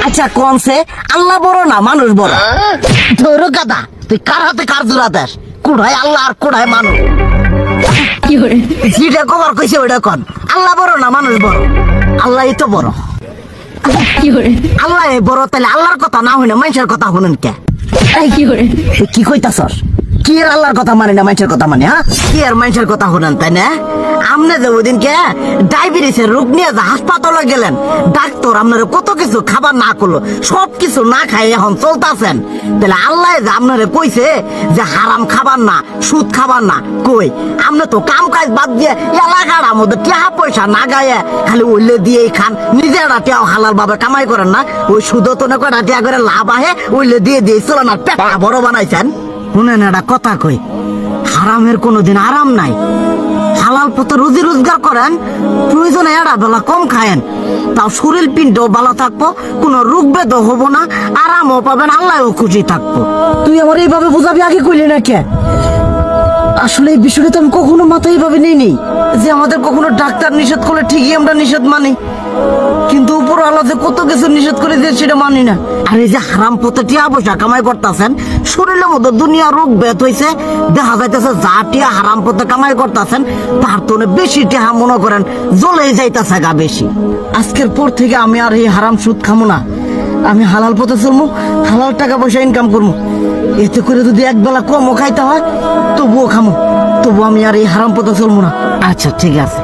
আচ্ছা কোনছে আল্লাহ বড় না মানুষ বড়? ধরো গাদা, তুই কার হাতে কার জোড়া দেশ? কুড়ায় আল্লাহ আর কুড়ায় মানুষ। যেটা কবার কইছে ওইটা কন। আল্লাহ বড় না মানুষ বড়? আল্লাহই তো বড়। আল্লাহ বড়, তাহলে আল্লাহর কথা না হইনা মানুষের কথা শুনেন কে? কি কইতাছস? কি এর আল্লাহর কথা মানে না মানুষের কথা মানে? হ্যাঁ, কি আর মানুষের কথা শুনেন তাই না? আমনে যে ওই দিনকে ডায়াবেটিসের রোগ নিয়ে যে হাসপাতালে গেলেন, ডাক্তার আপনার কত কিছু খাবার না করলো, সব কিছু না খাই এখন চলতেছেন, তাহলে আল্লাহ যে আপনারে কইছে যে হারাম খাবার না, সুদ খাবার না, কই আপনি তো কাম কাজ বাদ দিয়ে এলাকার মধ্যে টাকা পয়সা না গায়ে খালি ওইলে দিয়েই খান, নিজেরা টিয়াও হালাল ভাবে কামাই করেন না, ওই সুদ তো না কয়টা টিয়া করে লাভ আহে ওইলে দিয়ে দিয়ে চলে না, পেটা বড় বানাইছেন। শুনেন একটা কথা কই, হারামের কোনোদিন আরাম নাই। হালাল পথে রুজি রোজগার করেন, প্রয়োজনে এড়া বেলা কম খায়েন, তাও শরীর পিণ্ডও ভালো থাকবো, কোনো রোগ বেদও হবো না, আরামও পাবেন, আল্লাহও খুশি থাকবো। তুই আমার এইভাবে বুঝাবি আগে কইলি না কে? আসলে এই বিষয়টা তো আমি কখনো মাথায় এইভাবে নেই যে আমাদের কখনো ডাক্তার নিষেধ করলে ঠিকই আমরা নিষেধ মানি, কিন্তু উপর আল্লাহ যে কত কিছু নিষেধ করে দিয়ে সেটা মানি না। আর এই যে হারাম পথে টিয়া পয়সা কামাই করতেছেন, শরীরের মধ্যে দুনিয়া রোগ ব্যাত হয়েছে, দেখা যাইতেছে যা টিয়া হারাম পথে কামাই করতেছেন তার তো বেশি টিয়া মনে করেন জ্বলেই যাইতেছে গা বেশি। আজকের পর থেকে আমি আর এই হারাম সুদ খামো না, আমি হালাল পথে চলবো, হালাল টাকা পয়সা ইনকাম করবো। এতে করে যদি একবেলা কমও খাইতে হয় তবুও খামো, তবু আমি আর এই হারাম পথে চলবো না। আচ্ছা ঠিক আছে।